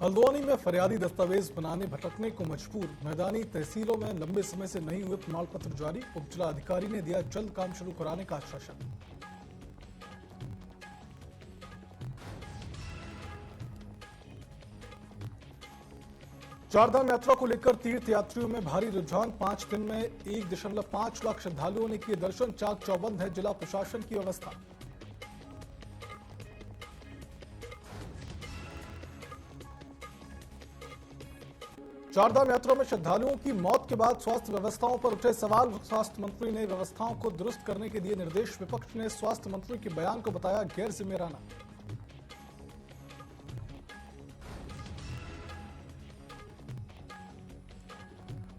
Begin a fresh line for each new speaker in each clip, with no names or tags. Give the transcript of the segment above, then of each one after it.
हल्द्वानी में फरियादी दस्तावेज बनाने भटकने को मजबूर। मैदानी तहसीलों में लंबे समय से नहीं हुए प्रमाण पत्र जारी। उप जिला अधिकारी ने दिया जल्द काम शुरू कराने का आश्वासन। चारधाम यात्रा को लेकर तीर्थ यात्रियों में भारी रुझान। 5 दिन में 1.5 लाख श्रद्धालुओं ने किए दर्शन। चाक चौबंद है जिला प्रशासन की व्यवस्था। चारधाम यात्रा में श्रद्धालुओं की मौत के बाद स्वास्थ्य व्यवस्थाओं पर उठे सवाल। स्वास्थ्य मंत्री ने व्यवस्थाओं को दुरुस्त करने के दिए निर्देश। विपक्ष ने स्वास्थ्य मंत्री के बयान को बताया गैर जिम्मेदाराना।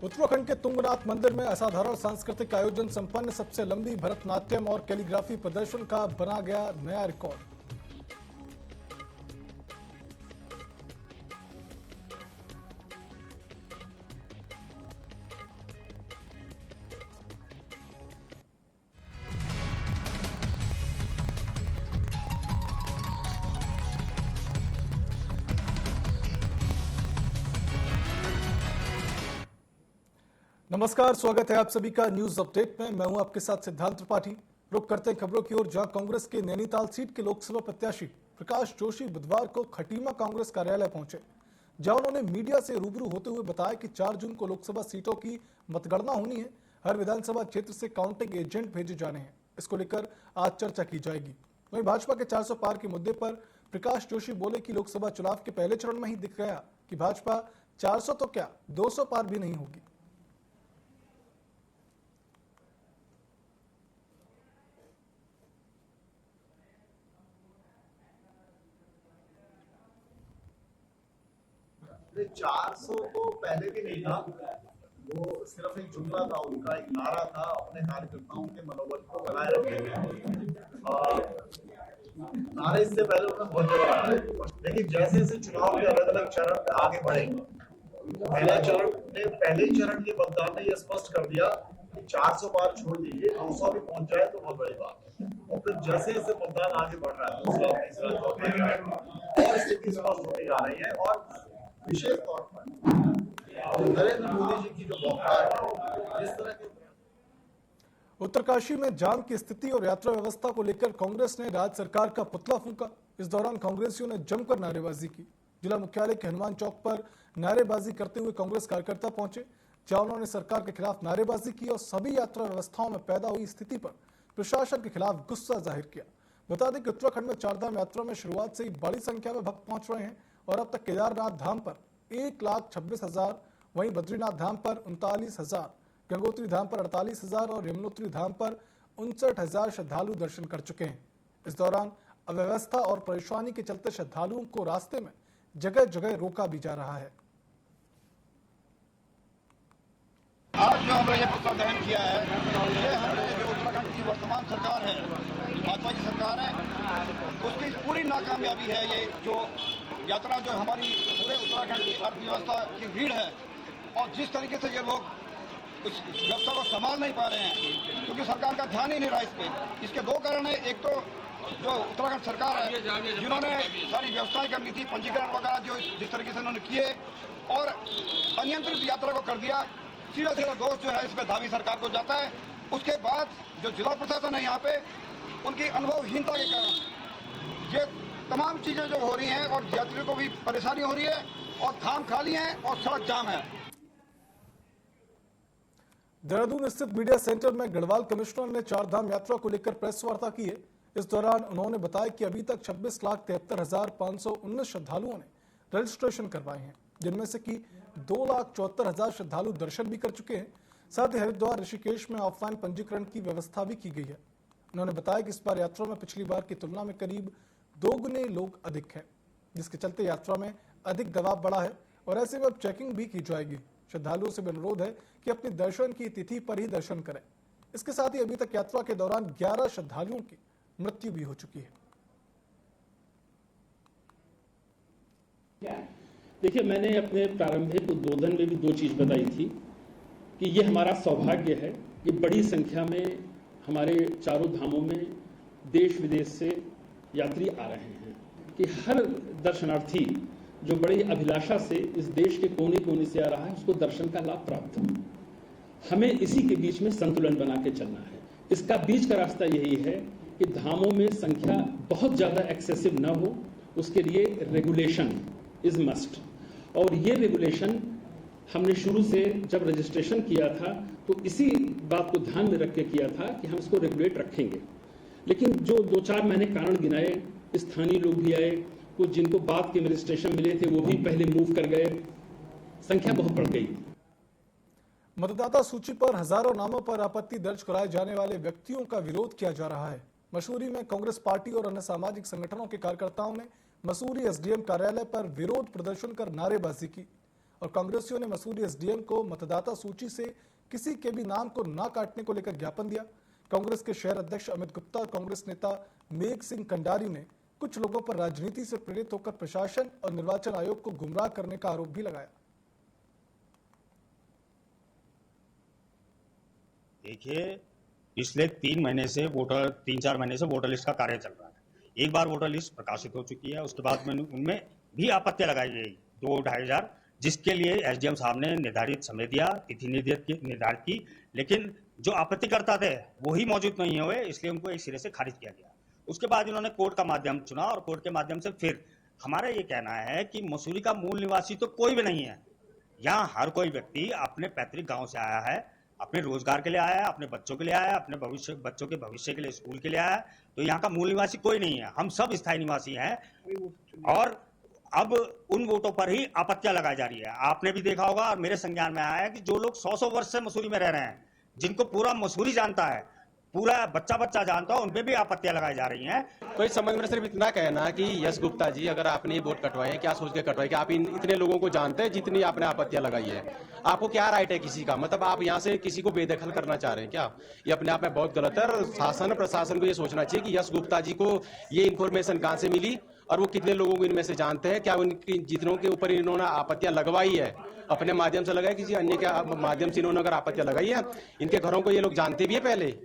उत्तराखंड के तुंगनाथ मंदिर में असाधारण सांस्कृतिक आयोजन संपन्न। सबसे लंबी भरतनाट्यम और कैलीग्राफी प्रदर्शन का बना गया नया रिकॉर्ड। नमस्कार, स्वागत है आप सभी का न्यूज अपडेट में। मैं हूं आपके साथ सिद्धांत त्रिपाठी। रुक करते हैं खबरों की ओर, जहां कांग्रेस के नैनीताल सीट के लोकसभा प्रत्याशी प्रकाश जोशी बुधवार को खटीमा कांग्रेस कार्यालय पहुंचे, जहां उन्होंने मीडिया से रूबरू होते हुए बताया कि 4 जून को लोकसभा सीटों की मतगणना होनी है। हर विधानसभा क्षेत्र से काउंटिंग एजेंट भेजे जाने हैं। इसको लेकर आज चर्चा की जाएगी। वहीं भाजपा के 400 पार के मुद्दे पर प्रकाश जोशी बोले कि लोकसभा चुनाव के पहले चरण में ही दिख गया कि भाजपा 400 तो क्या 200 पार भी नहीं होगी।
ने 400 तो पहले भी नहीं था, वो सिर्फ एक जुमला था, उनका एक नारा था अपने कार्यकर्ताओं के मनोबल को बनाए रखने में। नारे इससे पहले उन्होंने बहुत जगह बनाया, लेकिन जैसे जैसे चुनाव के अलग अलग चरण में आगे बढ़ेंगे, पहले चरण के मतदान ने यह स्पष्ट कर दिया कि 400 पार छोड़ दीजिए, 200 भी पहुंच जाए तो बहुत बड़ी बात है। और फिर जैसे जैसे मतदान आगे बढ़ रहा है, दूसरा तीसरा चौथा और स्थिति स्पष्ट होती जा रही है। और विशेष तौर पर नरेंद्र मोदी जी की जो वक्ता है, जिस तरह के
उत्तरकाशी में जाम की स्थिति और यात्रा व्यवस्था को लेकर कांग्रेस ने राज्य सरकार का पुतला फूंका। इस दौरान कांग्रेसियों ने जमकर नारेबाजी की। जिला मुख्यालय के हनुमान चौक पर नारेबाजी करते हुए कांग्रेस कार्यकर्ता पहुंचे, जहां उन्होंने सरकार के खिलाफ नारेबाजी की और सभी यात्रा व्यवस्थाओं में पैदा हुई स्थिति पर प्रशासन के खिलाफ गुस्सा जाहिर किया। बता दें कि उत्तराखंड में चारधाम यात्रा में शुरुआत से ही बड़ी संख्या में भक्त पहुंच रहे हैं और अब तक केदारनाथ धाम पर 1,26,000, वहीं बद्रीनाथ धाम पर 39,000, गंगोत्री धाम पर 48,000 और यमुनोत्री धाम पर 59,000 श्रद्धालु दर्शन कर चुके हैं। इस दौरान अव्यवस्था और परेशानी के चलते श्रद्धालुओं को रास्ते में जगह जगह रोका भी जा रहा है।
आज जो हमने ये पुतला दहन किया है, ये हमने जो उत्तराखंड की वर्तमान सरकार है, भाजपा की सरकार है, उसकी पूरी नाकामयाबी है। ये जो यात्रा जो हमारी पूरे उत्तराखंड की अर्थव्यवस्था की रीढ़ है, और जिस तरीके से ये लोग इस व्यवस्था को संभाल नहीं पा रहे हैं, क्योंकि सरकार का ध्यान ही नहीं रहा इस पे। इसके 2 कारण है। एक तो जो उत्तराखंड सरकार है, जिन्होंने सारी व्यवस्थाएं करनी थी, पंजीकरण वगैरह जो जिस तरीके से उन्होंने किए, और अनियंत्रित यात्रा को कर दिया। सीधा सीधा दोष जो है इसमें धामी सरकार को जाता है। उसके बाद जो जिला प्रशासन है यहाँ पे, उनकी अनुभवहीनता के कारण ये तमाम चीजें जो हो रही हैं और यात्रियों को भी परेशानी हो रही है, और धाम खाली है और सड़क जाम है।
देहरादून स्थित मीडिया सेंटर में गढ़वाल कमिश्नर ने चारधाम यात्रा को लेकर प्रेस वार्ता की है। इस दौरान उन्होंने बताया कि अभी तक 26,73,519 श्रद्धालुओं ने रजिस्ट्रेशन करवाए हैं, जिनमें से कि 2,74,000 श्रद्धालु दर्शन भी कर चुके हैं। साथ ही हरिद्वार ऋषिकेश में ऑफलाइन पंजीकरण की व्यवस्था भी की गई है। उन्होंने बताया कि इस बार यात्रा में पिछली बार की तुलना में करीब 2 गुने लोग अधिक हैं, जिसके चलते यात्रा में अधिक दबाव बढ़ा है और ऐसे में अब चेकिंग भी की जाएगी। श्रद्धालुओं से भी अनुरोध है कि अपने दर्शन की तिथि पर ही दर्शन करें। इसके साथ ही अभी तक यात्रा के दौरान 11 श्रद्धालुओं की मृत्यु भी हो चुकी है।
देखिए, मैंने अपने प्रारंभिक उद्बोधन में भी 2 चीज बताई थी कि ये हमारा सौभाग्य है कि बड़ी संख्या में हमारे चारों धामों में देश विदेश से यात्री आ रहे हैं, कि हर दर्शनार्थी जो बड़ी अभिलाषा से इस देश के कोने कोने से आ रहा है उसको दर्शन का लाभ प्राप्त हो। हमें इसी के बीच में संतुलन बना के चलना है। इसका बीच का रास्ता यही है कि धामों में संख्या बहुत ज्यादा एक्सेसिव न हो, उसके लिए रेगुलेशन इज मस्ट। और ये रेगुलेशन हमने शुरू से जब रजिस्ट्रेशन किया था तो इसी बात को ध्यान में रख के किया था कि हम इसको रेगुलेट रखेंगे। लेकिन जो 2-4 मैंने कारण गिनाए, स्थानीय लोग भी आए, कुछ जिनको बाद के रजिस्ट्रेशन मिले थे वो भी पहले मूव कर गए, संख्या बहुत बढ़ गई।
मतदाता सूची पर हजारों नामों पर आपत्ति दर्ज कराए जाने वाले व्यक्तियों का विरोध किया जा रहा है। मसूरी में कांग्रेस पार्टी और अन्य सामाजिक संगठनों के कार्यकर्ताओं ने मसूरी एसडीएम कार्यालय पर विरोध प्रदर्शन कर नारेबाजी की और कांग्रेसियों ने मसूरी एसडीएम को मतदाता सूची से किसी के भी नाम को न काटने को लेकर ज्ञापन दिया। कांग्रेस के शहर अध्यक्ष अमित गुप्ता और कांग्रेस नेता मेघ सिंह कंडारी ने कुछ लोगों पर राजनीति से प्रेरित होकर प्रशासन और निर्वाचन आयोग को गुमराह करने का आरोप भी लगाया।
देखिए, पिछले 3 महीने से 3-4 महीने से वोटर लिस्ट का कार्य चल रहा है। एक बार वोटर लिस्ट प्रकाशित हो चुकी है, उसके बाद मैंने उनमें भी आपत्तियां लगाई गई 2-2.5 हजार, जिसके लिए एसडीएम साहब ने निर्धारित समय दिया, तिथि निर्धारित की, लेकिन जो आपत्तिकर्ता थे वही मौजूद नहीं हुए, इसलिए उनको एक सिरे से खारिज किया गया। उसके बाद इन्होंने कोर्ट का माध्यम चुना और कोर्ट के माध्यम से फिर हमारा ये कहना है कि मसूरी का मूल निवासी तो कोई भी नहीं है। यहाँ हर कोई व्यक्ति अपने पैतृक गांव से आया है, अपने रोजगार के लिए आया है, अपने बच्चों के लिए आया है, अपने बच्चों के भविष्य के लिए स्कूल के लिए आया है। तो यहाँ का मूल निवासी कोई नहीं है, हम सब स्थायी निवासी हैं। और अब उन वोटों पर ही आपत्तियां लगाई जा रही है। आपने भी देखा होगा और मेरे संज्ञान में आया है कि जो लोग 100 वर्ष से मसूरी में रह रहे हैं, जिनको पूरा मसूरी जानता है, पूरा बच्चा जानता है, उनपे भी आपत्तियां लगाई जा रही हैं।
तो इस संबंध में सिर्फ इतना कहना कि यश गुप्ता जी, अगर आपने वोट कटवाए हैं, क्या सोच के कटवाए कि आप इतने लोगों को जानते हैं जितनी आपने आपत्तियां लगाई है? आपको क्या राइट है किसी का? मतलब आप यहाँ से किसी को बेदखल करना चाह रहे हैं क्या? ये अपने आप में बहुत गलत है और शासन प्रशासन को ये सोचना चाहिए कि यश गुप्ता जी को ये इन्फॉर्मेशन कहाँ से मिली और वो कितने लोगों को इनमें से जानते हैं। क्या उनकी जितनों के ऊपर इन्होंने आपत्तियां लगवाई है अपने माध्यम से लगाई, किसी अन्य के माध्यम से इन्होंने अगर आपत्तियां लगाई है, इनके घरों को ये लोग जानते भी है पहले।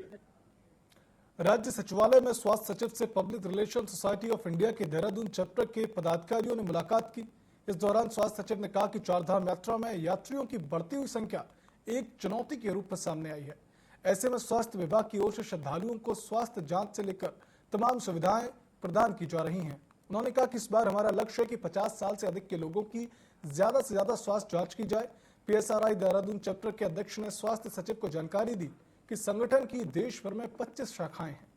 राज्य सचिवालय में स्वास्थ्य सचिव से public relation society of India के देहरादून चैप्टर के पदाधिकारियों ने मुलाकात की। इस दौरान स्वास्थ्य सचिव ने कहा कि चारधाम यात्रा में यात्रियों की बढ़ती हुई संख्या एक चुनौती के रूप में सामने आई है। ऐसे में स्वास्थ्य विभाग की ओर से श्रद्धालुओं को स्वास्थ्य जांच से लेकर तमाम सुविधाएं प्रदान की जा रही हैं। उन्होंने कहा कि इस बार हमारा लक्ष्य है कि 50 साल से अधिक के लोगों की ज्यादा से ज्यादा स्वास्थ्य जांच की जाए। पीएसआरआई देहरादून चैप्टर के अध्यक्ष ने स्वास्थ्य सचिव को जानकारी दी कि संगठन की देश भर में 25 शाखाएं हैं।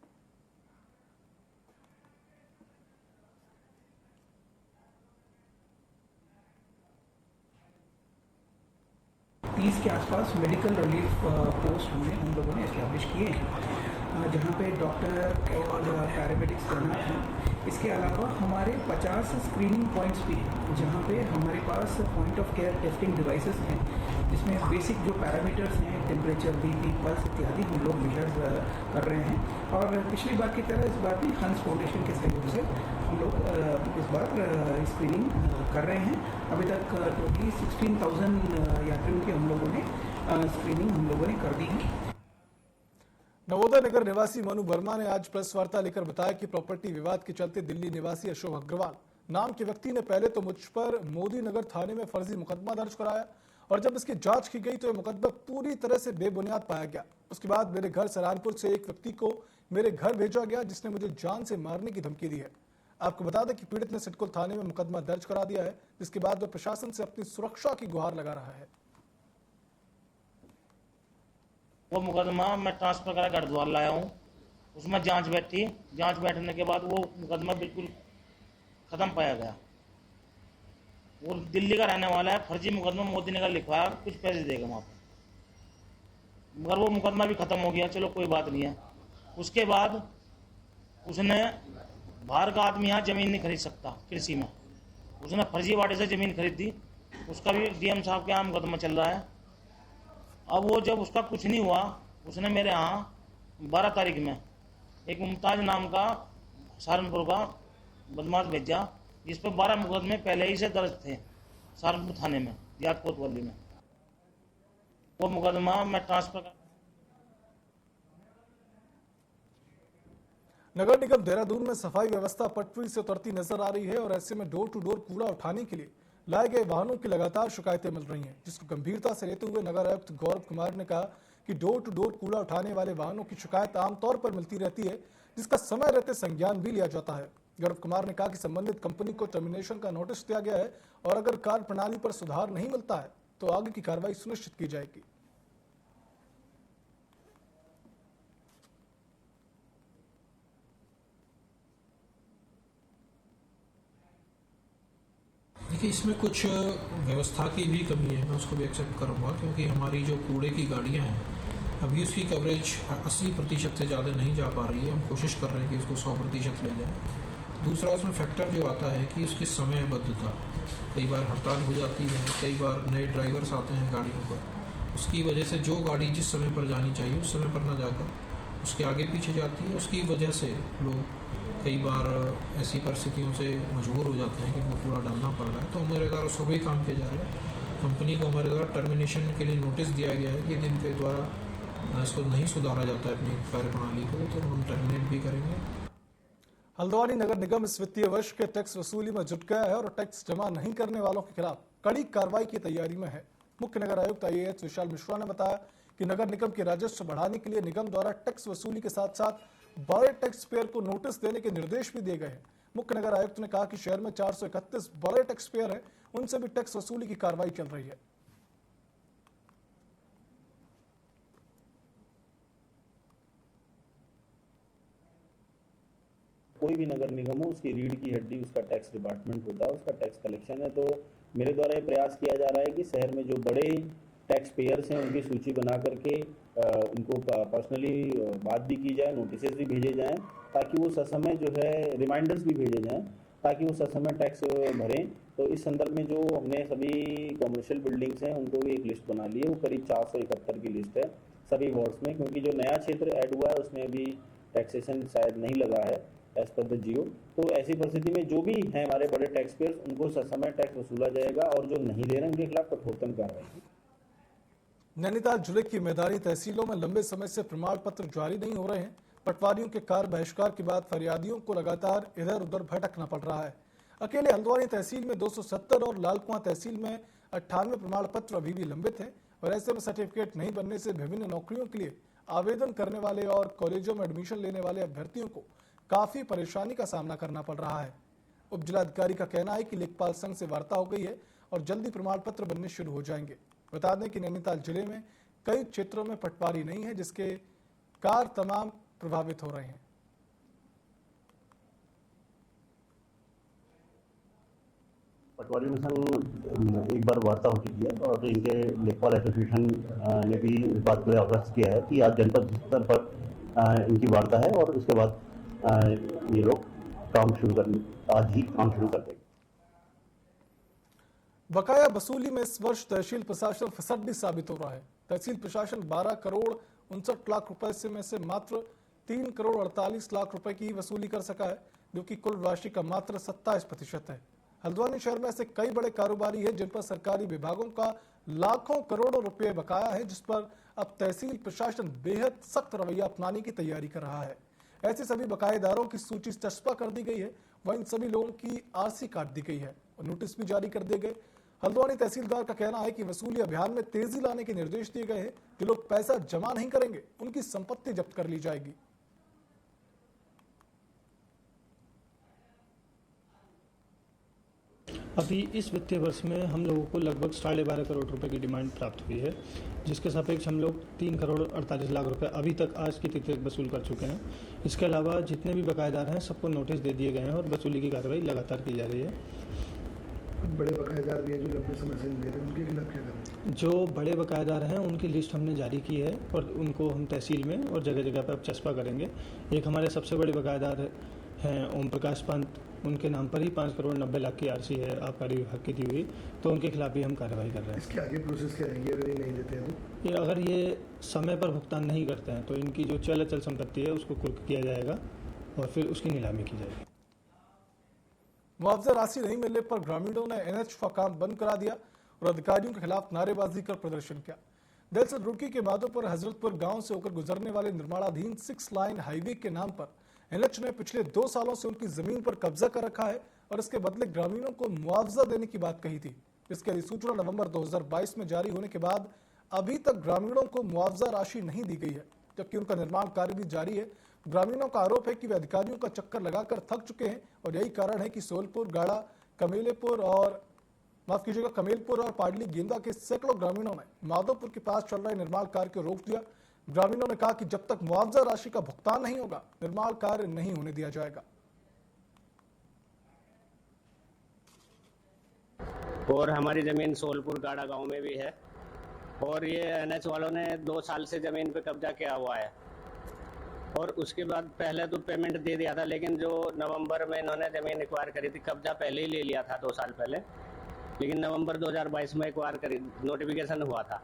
30 के आसपास मेडिकल रिलीफ पोस्ट हम लोगों ने इस्टेब्लिश किए हैं, जहाँ पे डॉक्टर और पैरामेडिक्स तैनात हैं। इसके अलावा हमारे 50 स्क्रीनिंग पॉइंट्स भी हैं, जहाँ पे हमारे पास point of care testing devices हैं, जिसमें बेसिक जो पैरामीटर्स हैं, टेम्परेचर, बीपी, पल्स इत्यादि हम लोग मेजर कर रहे हैं। और पिछली बार की तरह इस बार भी हंस फाउंडेशन के सहयोग से हम लोग इस बार स्क्रीनिंग कर रहे हैं। अभी तक टोटली 16,000 यात्रियों की हम लोगों ने स्क्रीनिंग हम लोगों ने कर दी है।
नवोदय नगर निवासी मनु वर्मा ने आज प्रेस वार्ता लेकर बताया कि प्रॉपर्टी विवाद के चलते दिल्ली निवासी अशोक अग्रवाल नाम के व्यक्ति ने पहले तो मुझ पर मोदी नगर थाने में फर्जी मुकदमा दर्ज कराया और जब इसकी जांच की गई तो यह मुकदमा पूरी तरह से बेबुनियाद पाया गया। उसके बाद मेरे घर सहारनपुर से एक व्यक्ति को मेरे घर भेजा गया जिसने मुझे जान से मारने की धमकी दी है। आपको बता दें कि पीड़ित ने सिडकुल थाने में मुकदमा दर्ज करा दिया है, जिसके बाद वह प्रशासन से अपनी सुरक्षा की गुहार लगा रहा है।
वो मुकदमा मैं ट्रांसफर करा गढ़द्वार लाया हूँ, उसमें जांच बैठी, जांच बैठने के बाद वो मुकदमा बिल्कुल खत्म पाया गया। वो दिल्ली का रहने वाला है, फर्जी मुकदमा मोदी नगर लिखवाया, कुछ पैसे देगा वहाँ पर, मगर वो मुकदमा भी खत्म हो गया। चलो कोई बात नहीं है। उसके बाद उसने बाहर का आदमी यहाँ ज़मीन नहीं खरीद सकता कृषि में, उसने फर्जीवाड़े से ज़मीन खरीदी, उसका भी डीएम साहब के यहाँ मुकदमा चल रहा है। अब वो जब उसका कुछ नहीं हुआ, उसने मेरे यहाँ 12 तारीख में एक मुमताज़ नाम का सहारनपुर का बदमाश भेजा, जिस पर 12 मुकदमे पहले ही से दर्ज थे सहारनपुर थाने में, याद कोतवाली में। वो मुकदमा मैं ट्रांसफर
नगर निगम देहरादून में सफाई व्यवस्था पटरी से उतरती नजर आ रही है और ऐसे में डोर टू डोर कूड़ा उठाने के लिए लाए गए वाहनों की लगातार शिकायतें मिल रही हैं, जिसको गंभीरता से लेते हुए नगर आयुक्त गौरव कुमार ने कहा कि डोर टू डोर कूड़ा उठाने वाले वाहनों की शिकायत आमतौर पर मिलती रहती है, जिसका समय रहते संज्ञान भी लिया जाता है। गौरव कुमार ने कहा कि संबंधित कंपनी को टर्मिनेशन का नोटिस दिया गया है और अगर कार्य प्रणाली पर सुधार नहीं मिलता है तो आगे की कार्रवाई सुनिश्चित की जाएगी।
देखिए, इसमें कुछ व्यवस्था की भी कमी है, मैं उसको भी एक्सेप्ट करूँगा, क्योंकि हमारी जो कूड़े की गाड़ियाँ हैं अभी उसकी कवरेज 80% से ज़्यादा नहीं जा पा रही है। हम कोशिश कर रहे हैं कि उसको 100% ले जाए। दूसरा उसमें फैक्टर जो आता है कि उसकी समयबद्धता, कई बार हड़ताल हो जाती है, कई बार नए ड्राइवर्स आते हैं गाड़ियों पर, उसकी वजह से जो गाड़ी जिस समय पर जानी चाहिए उस समय पर ना जाकर उसके आगे पीछे जाती है। उसकी वजह से लोग कई बार ऐसी परिस्थितियों से मजबूर हो जाते हैं कि उनको कूड़ा डालना पड़ रहा है। तो हमारे द्वारा उस पर भी काम किया जा रहा है। कंपनी को हमारे द्वारा टर्मिनेशन के लिए नोटिस दिया गया है कि जिनके द्वारा इसको नहीं सुधारा जाता है अपनी कार्यप्रणाली को, तो हम टर्मिनेट भी करेंगे।
हल्द्वानी नगर निगम इस वित्तीय वर्ष के टैक्स वसूली में जुट गया है और टैक्स जमा नहीं करने वालों के खिलाफ कड़ी कार्रवाई की तैयारी में है। मुख्य नगर आयुक्त IAS विशाल मिश्रा ने बताया कि नगर निगम के राजस्व बढ़ाने के लिए निगम द्वारा टैक्स वसूली के साथ साथ बड़े टैक्स पेयर को नोटिस देने के निर्देश भी दिए गए हैं। मुख्य नगर आयुक्त ने कहा कि शहर में 431 बड़े टैक्स पेयर हैं, उनसे भी टैक्स वसूली की कार्रवाई चल रही है।
कोई भी नगर निगम हो, उसकी रीढ़ की हड्डी उसका टैक्स डिपार्टमेंट होता है, उसका टैक्स कलेक्शन है। तो मेरे द्वारा ये प्रयास किया जा रहा है कि शहर में जो बड़े टैक्स पेयर्स हैं उनकी सूची बना करके उनको पर्सनली बात भी की जाए, नोटिस भी भेजे जाएं, ताकि वो ससमय जो है रिमाइंडर्स भी भेजे जाएं, ताकि वो ससमय टैक्स भरें। तो इस संदर्भ में जो हमने सभी कमर्शियल बिल्डिंग्स हैं उनको भी एक लिस्ट बना ली है। वो करीब 471 की लिस्ट है सभी वार्ड्स में, क्योंकि जो नया क्षेत्र ऐड हुआ है उसमें अभी टैक्सेशन शायद नहीं लगा है एज पर द जियो। तो ऐसी परिस्थिति में जो भी हैं हमारे बड़े टैक्स पेयर्स, उनको ससमय टैक्स वसूला जाएगा और जो नहीं दे रहे उनके खिलाफ कठोरतम कार्रवाई।
नैनीताल जिले की मैदानी तहसीलों में लंबे समय से प्रमाण पत्र जारी नहीं हो रहे हैं। पटवारियों के कार्य बहिष्कार के बाद फरियादियों को लगातार इधर उधर भटकना पड़ रहा है। अकेले हल्द्वानी तहसील में 270 और लालकुआं तहसील में 98 प्रमाण पत्र अभी भी लंबित हैं और ऐसे में सर्टिफिकेट नहीं बनने से विभिन्न नौकरियों के लिए आवेदन करने वाले और कॉलेजों में एडमिशन लेने वाले अभ्यर्थियों को काफी परेशानी का सामना करना पड़ रहा है। उप जिलाधिकारी का कहना है कि लेखपाल संघ से वार्ता हो गई है और जल्दी प्रमाण पत्र बनने शुरू हो जाएंगे। बता दें कि नैनीताल जिले में कई क्षेत्रों में पटवारी नहीं है, जिसके कार्य तमाम प्रभावित हो रहे हैं।
पटवारियों के संग एक बार वार्ता हो चुकी है और इनके लेखपाल एसोसिएशन ने भी इस बात को अवगत किया है कि आज जनपद स्तर पर इनकी वार्ता है और उसके बाद ये लोग आज ही काम शुरू कर देंगे।
बकाया वसूली में इस वर्ष तहसील प्रशासन फिसड्डी साबित हो रहा है। तहसील प्रशासन 12 करोड़ 59 लाख रुपए से में से मात्र 3 करोड़ 48 लाख रुपए की वसूली कर सका है, जो कि कुल राशि का मात्र 27% है। हल्द्वानी शहर में ऐसे कई बड़े कारोबारी हैं जिन पर सरकारी विभागों का लाखों करोड़ों रुपए बकाया है, जिस पर अब तहसील प्रशासन बेहद सख्त रवैया अपनाने की तैयारी कर रहा है। ऐसे सभी बकायेदारों की सूची चस्पा कर दी गई है, वहीं सभी लोगों की आरसी काट दी गई है और नोटिस भी जारी कर दिए गए। हल्द्वानी तहसीलदार का कहना है कि वसूली अभियान में तेजी लाने के निर्देश दिए गए हैं। जो लोग पैसा जमा नहीं करेंगे उनकी संपत्ति जब्त कर ली जाएगी।
अभी इस वित्तीय वर्ष में हम लोगों को लगभग 12.5 करोड़ रुपए की डिमांड प्राप्त हुई है, जिसके सापेक्ष हम लोग 3 करोड़ 48 लाख रुपए अभी तक आज की तिथि तक वसूल कर चुके हैं। इसके अलावा जितने भी बकायेदार हैं सबको नोटिस दे दिए गए हैं और वसूली की कार्रवाई लगातार की जा रही है।
बड़े बकायेदार भी हैं जो लंबे समय से नहीं दे रहे, उनके खिलाफ क्या करें?
जो बड़े बकायेदार हैं उनकी लिस्ट हमने जारी की है और उनको हम तहसील में और जगह जगह पर चस्पा करेंगे। एक हमारे सबसे बड़े बकायेदार हैं ओम प्रकाश पंत, उनके नाम पर ही 5 करोड़ 90 लाख की आरसी है आबकारी विभाग की दी हुई, तो उनके खिलाफ भी हम कार्रवाई कर रहे हैं।
इसके आगे प्रोसेस क्या रहेंगे अगर ये नहीं देते हैं तो?
ये अगर ये समय पर भुगतान नहीं करते हैं तो इनकी जो चल अचल संपत्ति है उसको कुर्क किया जाएगा और फिर उसकी नीलामी की जाएगी।
मुआवजा राशि नहीं मिलने पर ग्रामीणों ने NH का काम बंद करा दिया और अधिकारियों के खिलाफ नारेबाजी कर प्रदर्शन किया। दरअसल रुड़की के माधोपुर हजरतपुर गांव से होकर गुजरने वाले निर्माणाधीन 6 लाइन हाईवे के नाम पर एनएच ने पिछले 2 सालों से उनकी जमीन पर कब्जा कर रखा है और इसके बदले ग्रामीणों को मुआवजा देने की बात कही थी। इसकी अधिसूचना नवंबर 2022 में जारी होने के बाद अभी तक ग्रामीणों को मुआवजा राशि नहीं दी गई है, जबकि उनका निर्माण कार्य भी जारी है। ग्रामीणों का आरोप है कि वे अधिकारियों का चक्कर लगाकर थक चुके हैं और यही कारण है कि सोलपुर, गाड़ा, कमेलपुर और पाडली गेंदा के सैकड़ों ग्रामीणों ने माधोपुर के पास चल रहे निर्माण कार्य को रोक दिया। ग्रामीणों ने कहा कि जब तक मुआवजा राशि का भुगतान नहीं होगा, निर्माण कार्य नहीं होने दिया जाएगा।
और हमारी जमीन सोलपुर गाड़ा गांव में भी है और ये एनएच वालों ने 2 साल से जमीन पे कब्जा किया हुआ है। और उसके बाद पहले तो पेमेंट दे दिया था, लेकिन जो नवंबर में इन्होंने जमीन एक्वायर करी थी, कब्जा पहले ही ले लिया था 2 साल पहले, लेकिन नवंबर 2022 में एक्वायर करी, नोटिफिकेशन हुआ था।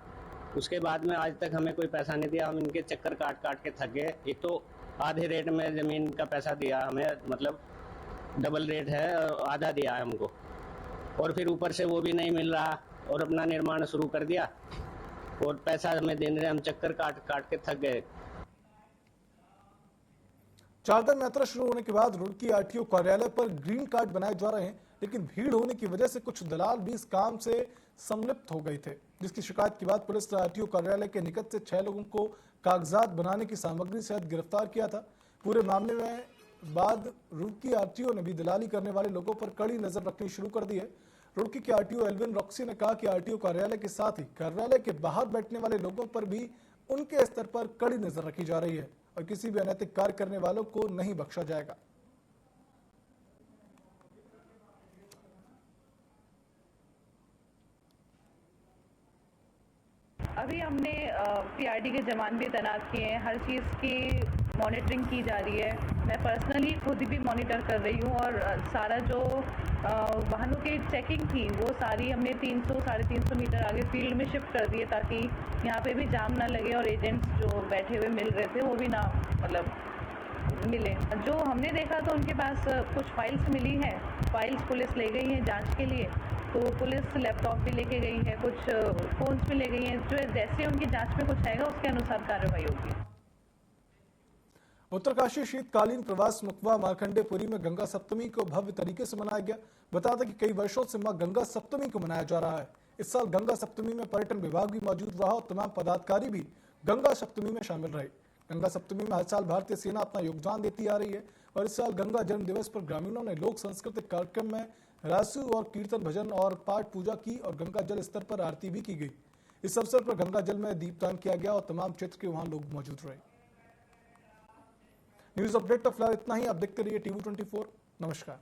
उसके बाद में आज तक हमें कोई पैसा नहीं दिया। हम इनके चक्कर काट के थक गए। एक तो आधे रेट में जमीन का पैसा दिया हमें, मतलब डबल रेट है, आधा दिया है हमको, और फिर ऊपर से वो भी नहीं मिल रहा और अपना निर्माण शुरू कर दिया और पैसा हमें देने रहे, हम चक्कर काट के थक गए।
चारधाम यात्रा शुरू होने के बाद रुड़की आरटीओ कार्यालय पर ग्रीन कार्ड बनाए जा रहे हैं, लेकिन भीड़ होने की वजह से कुछ दलाल भी इस काम से संलिप्त हो गए थे, जिसकी शिकायत के बाद पुलिस ने आरटीओ कार्यालय के निकट से 6 लोगों को कागजात बनाने की सामग्री सहित गिरफ्तार किया था। पूरे मामले में बाद रुड़की आरटीओ ने भी दलाली करने वाले लोगों पर कड़ी नजर रखनी शुरू कर दी है। रुड़की के आरटीओ एल्विन रॉक्सी ने कहा कि आरटीओ कार्यालय के साथ ही कार्यालय के बाहर बैठने वाले लोगों पर भी उनके स्तर पर कड़ी नजर रखी जा रही है और किसी भी अनैतिक कार्य करने वालों को नहीं बख्शा जाएगा।
अभी हमने पीआरडी के जवान भी तैनात किए हैं, हर चीज़ की मॉनिटरिंग की जा रही है। मैं पर्सनली खुद भी मॉनिटर कर रही हूँ और सारा जो वाहनों की चेकिंग थी वो सारी हमने 300-350 मीटर आगे फील्ड में शिफ्ट कर दिए, ताकि यहाँ पे भी जाम ना लगे और एजेंट्स जो बैठे हुए मिल रहे थे वो भी ना मिले। जो हमने देखा तो उनके पास कुछ फाइल्स मिली हैं, फाइल्स पुलिस ले गई है जांच के लिए, तो पुलिस लैपटॉप भी लेके गई है, कुछ फोन्स भी ले गई हैं। जो जैसे उनकी जांच में कुछ आएगा उसके अनुसार कार्रवाई होगी।
उत्तरकाशी शीतकालीन प्रवास मुखबा मारकंडेपुरी में गंगा सप्तमी को भव्य तरीके से मनाया गया। बता दें कि कई वर्षों से मां गंगा सप्तमी को मनाया जा रहा है। इस साल गंगा सप्तमी में पर्यटन विभाग भी मौजूद रहा और तमाम पदाधिकारी भी गंगा सप्तमी में शामिल रहे। गंगा सप्तमी में हर साल भारतीय सेना अपना योगदान देती आ रही है और इस साल गंगा जन्म दिवस पर ग्रामीणों ने लोक सांस्कृतिक कार्यक्रम में रासु और कीर्तन भजन और पाठ पूजा की और गंगा जल स्तर पर आरती भी की गई। इस अवसर पर गंगा जल में दीपदान किया गया और तमाम क्षेत्र के वहां लोग मौजूद रहे। न्यूज अपडेट का फिलहाल इतना ही। आप देखते रहिए TV24। नमस्कार।